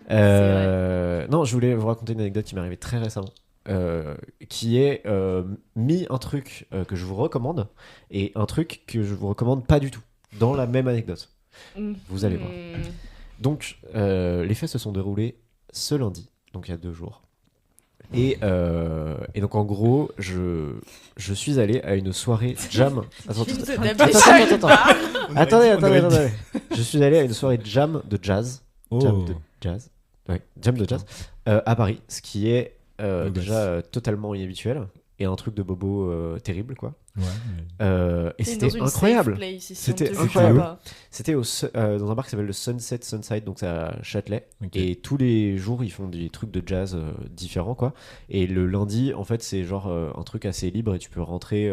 Non, je voulais vous raconter une anecdote qui m'est arrivée très récemment. Qui est un truc que je vous recommande et un truc que je vous recommande pas du tout dans la même anecdote. Vous allez voir. Donc, les faits se sont déroulés ce lundi, donc il y a 2 jours. Et donc en gros, je suis allé à une soirée jam. Attendez. Je suis allé à une soirée jam de jazz. Jam de jazz à Paris, ce qui est déjà totalement inhabituel et un truc de bobo terrible quoi. Et c'était incroyable. C'était incroyable. C'était dans un bar qui s'appelle le Sunset Sunside, donc c'est à Châtelet. Okay. Et tous les jours ils font des trucs de jazz différents quoi. Et le lundi en fait c'est genre un truc assez libre et tu peux rentrer.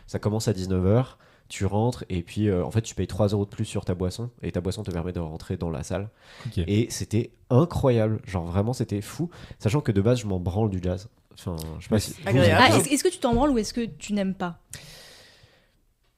Ça commence à 19h. Tu rentres et puis en fait tu payes 3 € de plus sur ta boisson et ta boisson te permet de rentrer dans la salle. Okay. Et c'était incroyable, genre vraiment c'était fou, sachant que de base je m'en branle du jazz. Enfin, je sais pas si... Est-ce que tu t'en branles ou est-ce que tu n'aimes pas ?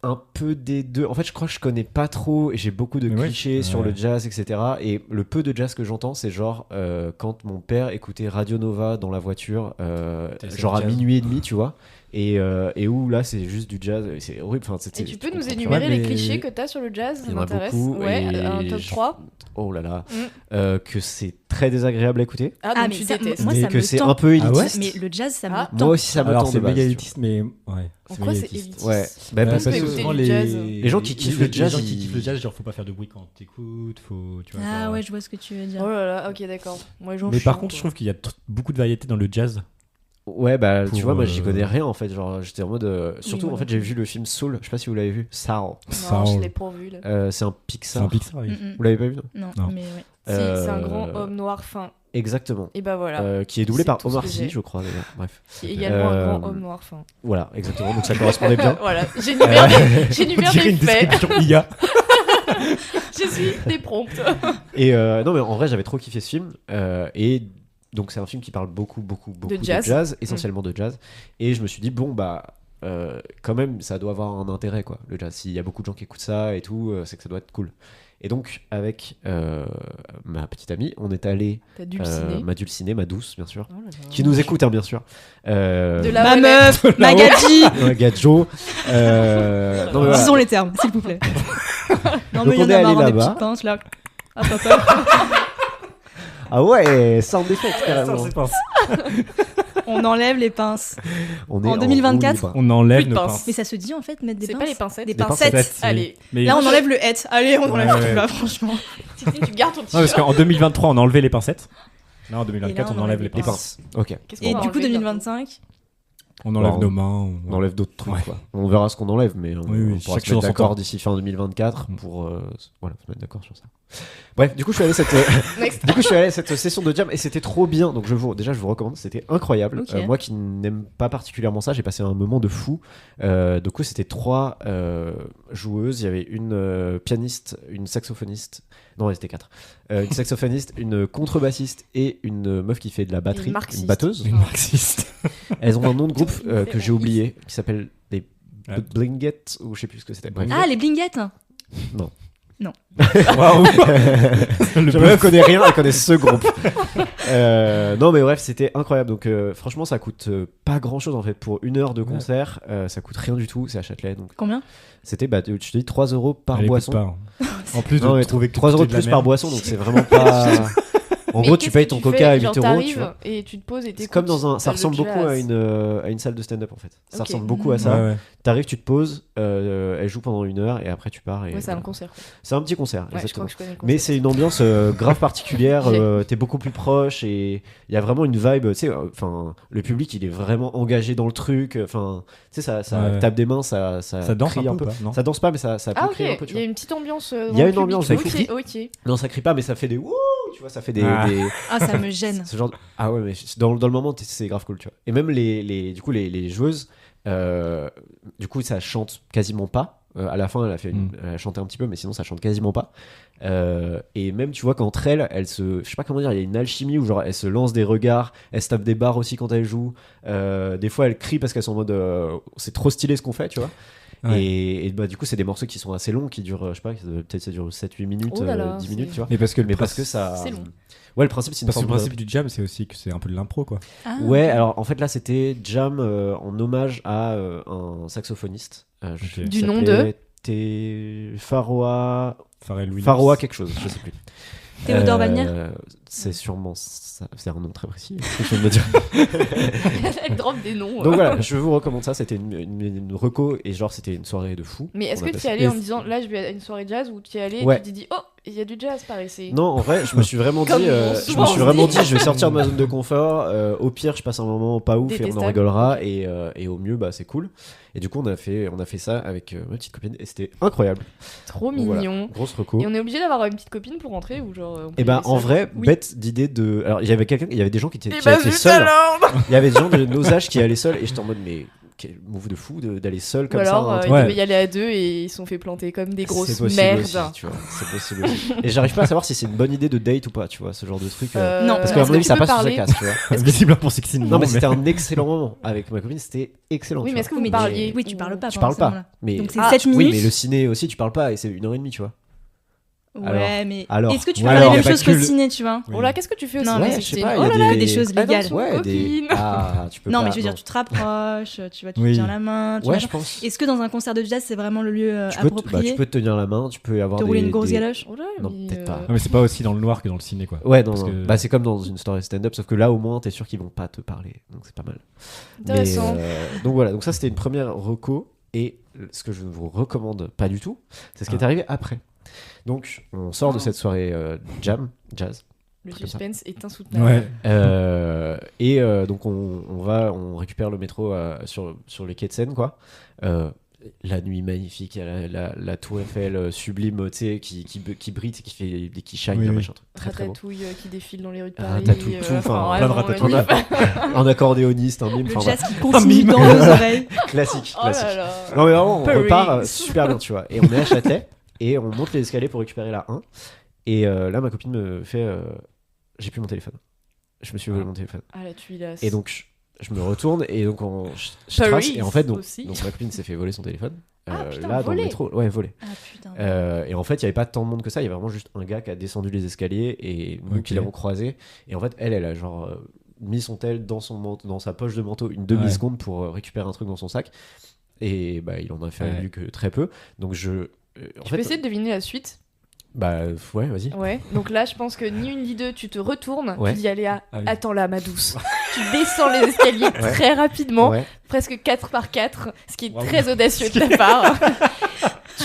Un peu des deux. En fait, je crois que je connais pas trop et j'ai beaucoup de clichés sur le jazz, etc. Et le peu de jazz que j'entends, c'est genre quand mon père écoutait Radio Nova dans la voiture, genre à minuit et demi, tu vois. Et où là, c'est juste du jazz. C'est horrible. Enfin, et tu peux nous énumérer les clichés que t'as sur le jazz ? Ça m'intéresse. Un top 3. Oh là là. Que c'est très désagréable à écouter. Donc tu détestes. Moi, ça que me c'est tend. un peu élitiste. Mais le jazz, ça me tend. Moi aussi, ça me tend. C'est méga élitiste, mais ouais. En quoi c'est élitiste ? Ouais. Parce que souvent les gens qui kiffent le jazz, genre faut pas faire de bruit quand t'écoutes, tu vois. Ah ouais, je vois ce que tu veux dire. Oh là là, ok, d'accord. Mais par contre, je trouve qu'il y a beaucoup de variété dans le jazz. Ouais, tu vois, moi j'y connais rien en fait. Genre, j'étais en mode. Surtout, en fait, j'ai vu le film Soul. Je sais pas si vous l'avez vu. Soul. Non, je l'ai pas vu là. C'est un Pixar. C'est un Pixar, oui. Vous l'avez pas vu ? Non, mais ouais. C'est un grand homme noir fin. Exactement. Et bah voilà. Qui est doublé par Omar Sy, je crois d'ailleurs. Bref. Qui est également un grand homme noir fin. Voilà, exactement. Donc ça correspondait bien. Voilà, j'énumère des faits. Je suis des promptes. Et non, mais en vrai, j'avais trop kiffé ce film. Et donc c'est un film qui parle beaucoup de jazz, essentiellement de jazz. Et je me suis dit quand même ça doit avoir un intérêt quoi, le jazz. S'il y a beaucoup de gens qui écoutent ça et tout, c'est que ça doit être cool. Et donc avec ma petite amie, on est allé ma douce bien sûr, qui nous écoute bien sûr. De la ma meuf, ma gadji, gadjo. Disons les termes, s'il vous plaît. Non mais il y en a marre des petites pinces là. Ah ouais, sans défaite carrément. On enlève les pinces. On est en 2024, on enlève nos pinces. Mais ça se dit en fait mettre des pinces. C'est pas les pincettes. Des pincettes. Allez. Mais là on enlève le het. Allez, on enlève tout là franchement. Tu gardes ton t-shirt. Non, parce qu'en 2023 on a enlevé les pincettes. Là en 2024 on enlève les pinces. Ok. Et du coup 2025 on enlève nos mains. On enlève d'autres trucs quoi. On verra ce qu'on enlève, mais on pourra se mettre d'accord d'ici fin 2024 pour se mettre d'accord sur ça. Bref, du coup je suis allé à cette session de jam et c'était trop bien. Donc je vous recommande, c'était incroyable. Okay. Moi qui n'aime pas particulièrement ça, j'ai passé un moment de fou. Du coup c'était 3 joueuses. Il y avait une pianiste, une saxophoniste. Non, c'était 4. Une saxophoniste, une contrebassiste et une meuf qui fait de la batterie, une batteuse. Une marxiste. Elles ont un nom de groupe que j'ai oublié, qui s'appelle des Blinguettes, ou je sais plus ce que c'était. Ah, les Blinguettes. Non. Waouh. Je ne connais rien, elle connaît ce groupe. Non mais bref, c'était incroyable. Donc franchement ça coûte pas grand chose en fait. Pour 1 heure de concert, ça coûte rien du tout. C'est à Châtelet donc. Combien ? C'était je te dis 3 € par boisson. En plus de trouver 3 € de plus par boisson, donc c'est vraiment pas... En gros, tu payes ton coca à 8 €, tu vois. Et tu te poses et t'écoutes. C'est comme dans un... Ça ressemble beaucoup à une salle de stand-up en fait. Ça ressemble beaucoup à ça. Ouais. T'arrives, tu te poses, elle joue pendant 1 heure et après tu pars. Ouais, c'est un concert. Quoi. C'est un petit concert, exactement. Je connais le mais c'est une ambiance grave particulière. T'es beaucoup plus proche et il y a vraiment une vibe. Tu sais, le public il est vraiment engagé dans le truc. Enfin, tu sais, ça tape des mains, ça danse crie un peu. Ça danse pas, mais ça peut crier un peu. Il y a une petite ambiance. Il y a une ambiance. Ok. Non, ça crie pas, mais ça fait des wouh. Tu vois, ça fait des. Ah, ça me gêne. Ce genre Ah ouais, mais dans le moment, c'est grave cool, tu vois. Et même les joueuses, du coup, ça chante quasiment pas. À la fin, elle a chanté un petit peu, mais sinon, ça chante quasiment pas. Et même, tu vois, qu'entre elles je sais pas comment dire, il y a une alchimie où genre elles se lancent des regards, elles se tapent des barres aussi quand elles jouent. Des fois, elles crient parce qu'elles sont en mode c'est trop stylé ce qu'on fait, tu vois. Et bah, du coup, c'est des morceaux qui sont assez longs, qui durent, je sais pas, peut-être ça dure 7-8 minutes, 10 minutes, tu vois. Mais parce que ça. C'est long. Ouais, le principe, c'est une parce que forme le principe du jam, c'est aussi que c'est un peu de l'impro, quoi. Ouais, alors en fait, là, c'était jam en hommage à un saxophoniste. Du nom de Pharoah quelque chose, je sais plus. Théodore Valnier. C'est sûrement ça, c'est un nom très précis. Je vais me dire. Elle drop des noms. Donc voilà, je vous recommande ça. C'était une reco et genre c'était une soirée de fou. Mais est-ce que tu y allais en disant là je vais à une soirée jazz ou tu y allais et tu t'es dit oh il y a du jazz par ici? Non, en vrai, je me suis vraiment dit, je vais sortir de ma zone de confort. Au pire, je passe un moment pas ouf et on en rigolera et au mieux bah c'est cool. Et du coup, on a fait ça avec ma petite copine et c'était incroyable. Trop mignon. Voilà, grosse reco. Et on est obligé d'avoir une petite copine pour rentrer ou genre et ben en vrai, bête d'idée de. Alors il y avait des gens qui étaient seuls. Il y avait des gens de nos âges qui allaient seuls et j'étais en mode mais quel move de fou d'aller seul comme ça. Ils devaient y aller à deux et ils se sont fait planter comme des grosses merdes. Aussi, tu vois, c'est possible aussi. Et j'arrive pas à savoir si c'est une bonne idée de date ou pas, tu vois, ce genre de truc. Non, parce qu'à mon avis ça passe sous sa casse, tu vois. Visiblement pour Sexy. Non mais c'était un excellent moment avec ma copine, c'était excellent. Oui, mais est-ce que vous parliez? Oui, tu parles pas. Tu parles pas. Mais donc c'est 7 minutes. Oui, mais le ciné aussi, tu parles pas et c'est 1h30, tu vois. Ouais, mais est-ce que tu fais la même chose que le ciné, tu vois? Oh là, qu'est-ce que tu fais au ciné? Je sais pas, il y a des choses légales. Ouais, tu peux non, pas, mais je veux dire, tu te rapproches, tu te tiens la main. Ouais, je pense. Est-ce que dans un concert de jazz, c'est vraiment le lieu approprié? Tu peux te tenir la main, tu peux avoir te rouler une grosse galoche? Non, peut-être pas. Mais c'est pas aussi dans le noir que dans le ciné, quoi. Ouais, non. Bah, c'est comme dans une story stand-up, sauf que là, au moins, t'es sûr qu'ils vont pas te parler. Donc, c'est pas mal. Intéressant. Donc, voilà. Donc, ça, c'était une première reco. Et ce que je ne vous recommande pas du tout, c'est ce qui est arrivé après. Donc, on sort de cette soirée jazz. Le suspense est insoutenable. Ouais. Et donc, on récupère le métro sur les quais de Seine, quoi. La nuit magnifique, il y a la tour Eiffel sublime, tu sais, qui brille, qui shine, machin, très très beau. Ratatouille qui défile dans les rues de Paris. Ratatouille, plein de ratatouille. Un accordéoniste, un mime. Le jazz qui continue dans nos oreilles. Classique. Oh là là. Non mais vraiment, on repart super bien, tu vois. Et on est à Châtelet et on monte les escaliers pour récupérer la 1. Et là, ma copine me fait j'ai plus mon téléphone. Je me suis volé mon téléphone. Ah la tuilasse. Et donc je me retourne et donc je trace et en fait donc ma copine s'est fait voler son téléphone là dans le métro, volé. Ah putain. Et en fait il y avait pas tant de monde que ça, il y avait vraiment juste un gars qui a descendu les escaliers et nous qui l'avons croisé et en fait elle a genre mis son tel dans sa poche de manteau une demi-seconde pour récupérer un truc dans son sac et bah il en a fallu que très peu, donc tu peux essayer de deviner la suite. Bah ouais, vas-y. Ouais, donc là je pense que ni une ni deux, tu te retournes, tu dis allez, attends là ma douce. Tu descends les escaliers très rapidement, presque 4x4, ce qui est très audacieux de ta part.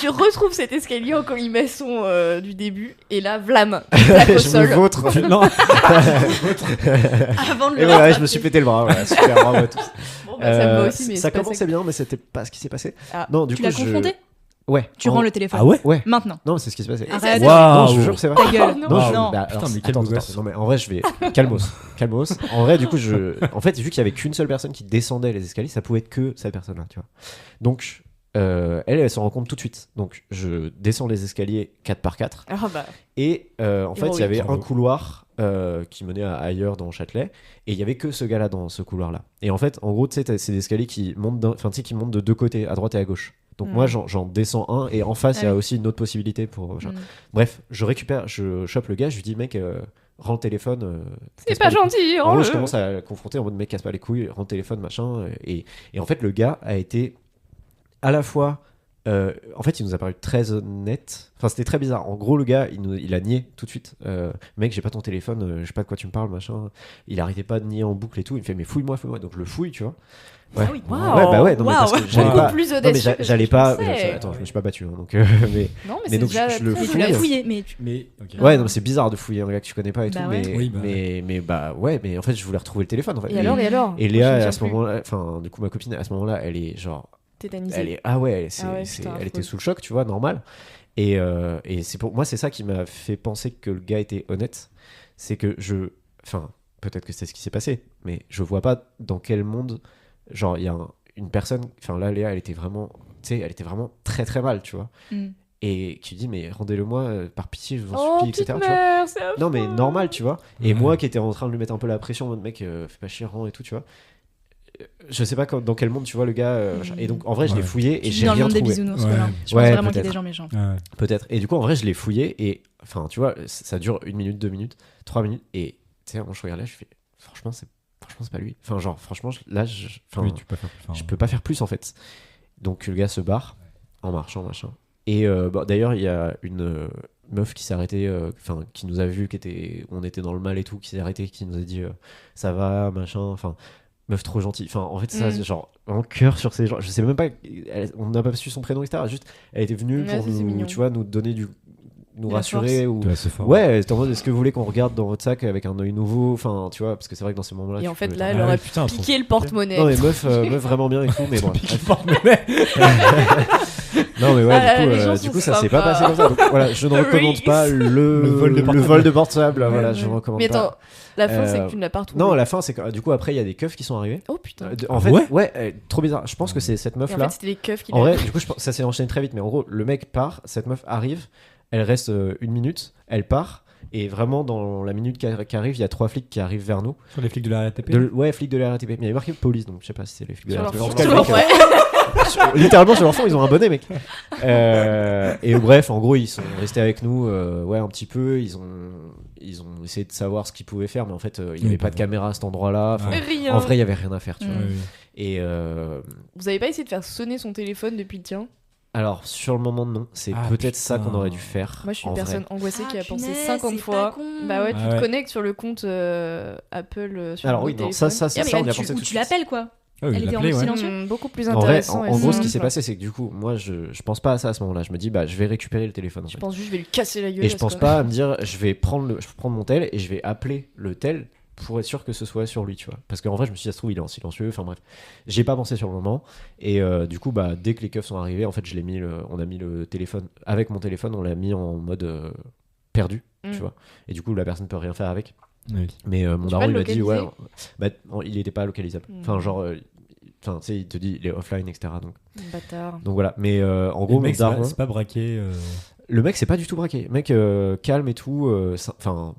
Tu retrouves cet escalier en colimaçon du début, et là, vlam, tu plaques au sol. Je me vautre. Non. Avant de le et voilà, je me suis pété le bras, voilà, super, bravo à tous. Bon, bah, ça me va aussi, mais ça commençait bien, mais c'était pas ce qui s'est passé. Non, du coup, l'as confronté? Ouais. Tu rends le téléphone. Ah ouais. Maintenant. Non, c'est ce qui s'est passé. Arrête. Non, je vous jure, c'est vrai. Ta gueule. Non. Putain, mais quel attends. Non, mais en vrai, je vais. Calmos. En vrai, du coup, en fait, vu qu'il y avait qu'une seule personne qui descendait les escaliers, ça pouvait être que cette personne-là, tu vois. Donc, elle s'en rend compte tout de suite. Donc, je descends les escaliers 4x4. Ah bah. Et en fait, il y avait un couloir qui menait à ailleurs dans Châtelet. Et il y avait que ce gars-là dans ce couloir-là. Et en fait, en gros, tu sais, c'est des escaliers qui montent de deux côtés, à droite et à gauche. Donc moi j'en descends un et en face il y a aussi une autre possibilité pour bref, je chope le gars, je lui dis mec rends le téléphone, c'est pas gentil, en gros, je commence à le confronter en mode mec casse pas les couilles, rends le téléphone machin et en fait le gars a été à la fois en fait il nous a paru très honnête, enfin c'était très bizarre, en gros le gars il a nié tout de suite, mec j'ai pas ton téléphone, je sais pas de quoi tu me parles machin, il arrêtait pas de nier en boucle et tout, il me fait mais fouille-moi, donc je le fouille tu vois. Ouais. Ah oui. Wow. Bah ouais, non, mais parce que j'allais pas. Plus audacieux. Non, mais j'allais pas. Attends, je me suis pas battu. Hein, donc, mais c'est donc déjà je le tu l'as fouillé, okay. Ouais, non, mais c'est bizarre de fouiller un gars que tu connais pas et tout. Ouais. Mais bah ouais, mais en fait, je voulais retrouver le téléphone. En fait. Et alors Et Léa, à ce moment-là, enfin, du coup, ma copine, à ce moment-là, elle est genre. Tétanisée. Elle était sous le choc, tu vois, normal. Et c'est pour moi, c'est ça qui m'a fait penser que le gars était honnête. C'est que enfin, peut-être que c'est ce qui s'est passé, mais je vois pas dans quel monde, genre, il y a une personne, enfin là Léa elle était vraiment très très mal, tu vois, et qui dit mais rendez-le-moi par pitié, je vous en supplie, etc. Tu vois. Non mais normal, tu vois. Et moi qui étais en train de lui mettre un peu la pression en mode mec fais pas chier, rends et tout, tu vois, je sais pas dans quel monde tu vois le gars. Et donc en vrai, je l'ai fouillé et j'ai rien trouvé. Dans le monde des bisounours, je pense vraiment qu'il y a des gens méchants. Peut-être. Et du coup, en vrai, je l'ai fouillé et enfin, tu vois, ça dure 1 minute, 2 minutes, 3 minutes et tu sais, moi je regardais, je fais franchement, c'est pas lui. Enfin, genre, franchement, là, je peux pas faire plus en fait. Donc le gars se barre en marchant, machin. Et d'ailleurs, il y a une meuf qui s'est arrêtée, qui nous a vu, on était dans le mal et tout, qui s'est arrêtée, qui nous a dit ça va, machin, enfin, meuf trop gentille. Enfin, en fait, ça, c'est genre en cœur sur ces gens. Je sais même pas, on n'a pas su son prénom, etc. Juste, elle était venue pour nous, tu vois, nous donner nous rassurer ou ouais, c'était en mode est-ce que vous voulez qu'on regarde dans votre sac avec un œil nouveau, enfin tu vois, parce que c'est vrai que dans ces moments-là et en fait là elle aurait pu piquer le porte-monnaie. Non mais meuf vraiment bien et tout, mais bon piquer le porte-monnaie. Non mais ouais, du coup ça s'est pas passé comme ça, donc voilà, je ne recommande pas le vol de portable, voilà, je recommande pas. Mais attends, la fin c'est que tu ne l'as pas retrouvé. Non, la fin c'est que du coup après il y a des keufs qui sont arrivés. Oh putain. En fait ouais, trop bizarre. Je pense que c'est cette meuf là. En fait c'était les keufs qui. En vrai, du coup ça s'est enchaîné très vite, mais en gros le mec part, cette meuf arrive. Elle reste 1 minute, elle part, et vraiment dans la minute qui arrive, il y a 3 flics qui arrivent vers nous. Sur les flics de la RATP Ouais, flics de la RATP. Mais il y avait marqué police, donc je sais pas si c'est les flics de la RATP. Littéralement sur leur fond, ils ont un bonnet, mec. Et bref, en gros, ils sont restés avec nous un petit peu. Ils ont essayé de savoir ce qu'ils pouvaient faire, mais en fait, il n'y avait pas de caméra à cet endroit-là. En vrai, il n'y avait rien à faire, tu vois. Et vous avez pas essayé de faire sonner son téléphone depuis le tien? Alors, sur le moment, non. C'est peut-être ça qu'on aurait dû faire. Moi, je suis une personne angoissée qui a pensé 50 fois. Bah ouais, tu te connectes sur le compte Apple sur alors, oui, non, ça, on y a pensé tout de suite. Tu l'appelles, quoi. Elle était en silencieux. Beaucoup plus intéressant. En gros, ce qui s'est passé, c'est que du coup, moi, je pense pas à ça à ce moment-là. Je me dis, je vais récupérer le téléphone. Je pense juste, je vais lui casser la gueule. Et je pense pas à me dire, je vais prendre mon tel et je vais appeler le tel pour être sûr que ce soit sur lui, tu vois. Parce qu'en vrai, je me suis dit, ça se trouve, il est en silencieux. Enfin bref, j'ai pas pensé sur le moment. Et du coup, dès que les keufs sont arrivés, en fait, on a mis le téléphone avec mon téléphone, on l'a mis en mode perdu, tu vois. Et du coup, la personne peut rien faire avec. Oui. Mais mon daron, il m'a dit, il était pas localisable. Enfin, genre. Enfin, tu sais, il te dit il est offline, etc. Bâtard. Donc voilà. Mais en gros, mon daron. C'est pas braqué. Le mec, c'est pas du tout braqué. Le mec, calme et tout. Enfin.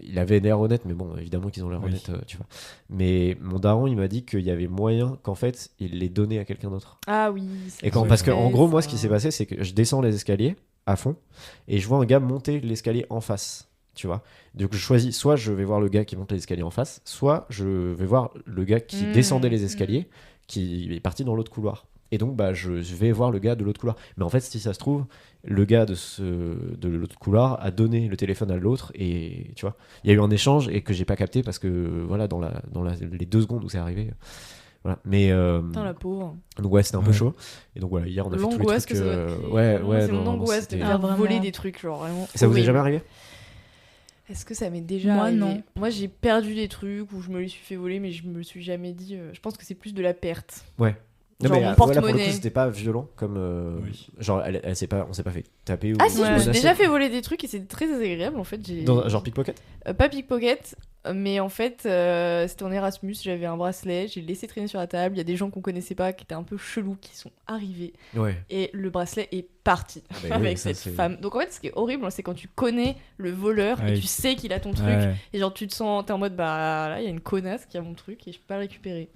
Il avait l'air honnête, mais bon, évidemment qu'ils ont l'air honnêtes, tu vois. Mais mon daron, il m'a dit qu'il y avait moyen qu'en fait, il les donnait à quelqu'un d'autre. Ah oui. Parce qu'en gros, moi, ce qui s'est passé, c'est que je descends les escaliers à fond et je vois un gars monter l'escalier en face, tu vois. Donc je choisis, soit je vais voir le gars qui monte les escaliers en face, soit je vais voir le gars qui descendait les escaliers, qui est parti dans l'autre couloir. Et donc, je vais voir le gars de l'autre couloir. Mais en fait, si ça se trouve, le gars de l'autre couloir a donné le téléphone à l'autre. Et tu vois, il y a eu un échange et que j'ai pas capté parce que, voilà, dans les 2 secondes où c'est arrivé. Voilà. Mais. Putain, la pauvre. Donc, ouais, c'était un peu chaud. Et donc, voilà, hier, on a fait tous les trucs. C'est mon angoisse de faire voler des trucs, genre vraiment. Ça vous est jamais arrivé? Est-ce que ça m'est déjà arrivé? Non. Moi, j'ai perdu des trucs où je me les suis fait voler, mais je me suis jamais dit. Je pense que c'est plus de la perte. Ouais. Non, genre mais mon porte-monnaie. Pour le coup, c'était pas violent comme genre on s'est pas fait taper ou si, je me suis déjà fait voler des trucs et c'est très désagréable en fait. Genre pickpocket pas pickpocket, mais en fait c'était en Erasmus, j'avais un bracelet, j'ai laissé traîner sur la table, il y a des gens qu'on connaissait pas qui étaient un peu chelous qui sont arrivés et le bracelet est parti avec cette femme. Donc en fait ce qui est horrible c'est quand tu connais le voleur et tu sais qu'il a ton truc et genre tu te sens, t'es en mode là il y a une connasse qui a mon truc et je peux pas le récupérer.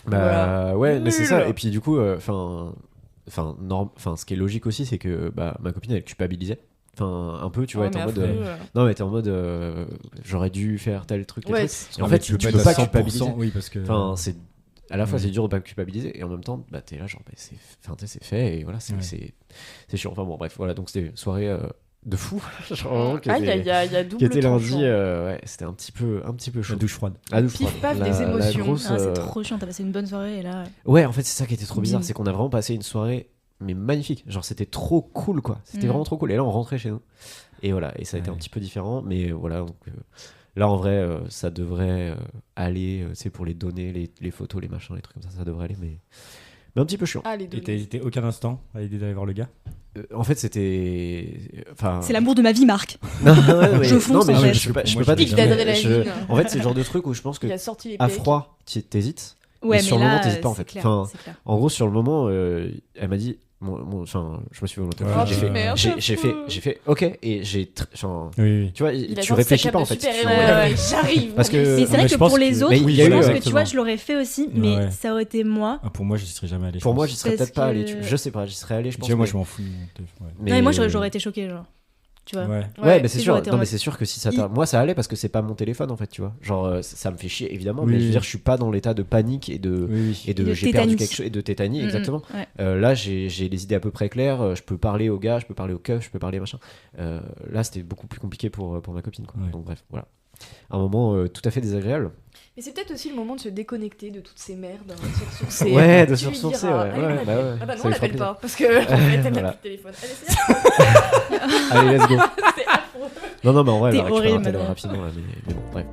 Mais c'est ça. Et puis du coup, ce qui est logique aussi, c'est que ma copine elle culpabilisait. Enfin, un peu, tu vois, elle était en mode. Non, mais t'es en mode. J'aurais dû faire tel truc. Et en fait, tu peux pas culpabiliser. Oui, parce que. Enfin, c'est. À la fois, c'est dur de pas culpabiliser, et en même temps, t'es là, genre, c'est fait, et voilà, c'est chiant. Enfin, bon, bref, voilà, donc c'était une soirée. De fou, genre il y a double qui était lundi, c'était un petit peu chaud. La douche froide. Pif paf des émotions. C'est trop chiant, t'as passé une bonne soirée et là. Ouais, en fait c'est ça qui était trop bizarre, c'est qu'on a vraiment passé une soirée mais magnifique, genre c'était trop cool quoi, c'était vraiment trop cool. Et là on rentrait chez nous et voilà, et ça a été un petit peu différent, mais voilà donc là en vrai ça devrait aller, c'est pour les données, les photos, les machins, les trucs comme ça devrait aller, mais un petit peu chiant. Et t'as hésité aucun instant à l'idée d'aller voir le gars? En fait, c'était. C'est l'amour de ma vie, Marc. Je fonce en fait. Je peux pas dire. En fait, c'est le genre de truc où je pense que à froid, t'hésites. Ouais, mais sur le moment, t'hésites pas en fait. Clair. En gros, sur le moment, elle m'a dit Enfin, je me suis volontairement. J'ai fait ok, et tu vois, tu réfléchis pas en fait. J'arrive. Parce que mais c'est vrai que pour les autres, je pense que tu vois, je l'aurais fait aussi, mais ça aurait été moi. Pour moi, j'y serais jamais allé. Pour moi, j'y serais peut-être pas allé. Je sais pas, j'y serais allé. Je pense. Moi, je m'en fous. Mais moi, j'aurais été choquée, genre. Tu vois. Ouais, mais c'est sûr. Non, mais c'est sûr que si ça moi ça allait parce que c'est pas mon téléphone en fait, tu vois. Genre ça me fait chier évidemment, mais je veux dire, je suis pas dans l'état de panique et de j'ai perdu quelque chose et de tétanie, exactement. Là, j'ai les idées à peu près claires. Je peux parler aux gars, je peux parler aux keufs, je peux parler machin. Là, c'était beaucoup plus compliqué pour ma copine, quoi. Donc bref, voilà. Un moment tout à fait désagréable. Mais c'est peut-être aussi le moment de se déconnecter de toutes ces merdes, de sursourcer. Ouais, de sursourcer, ouais. Ah bah non, on l'appelle pas, parce que en fait, elle n'a plus de téléphone. Allez, let's go. C'est affreux. Non, mais en vrai, elle va récupérer un tel rapidement, mais bon, bref.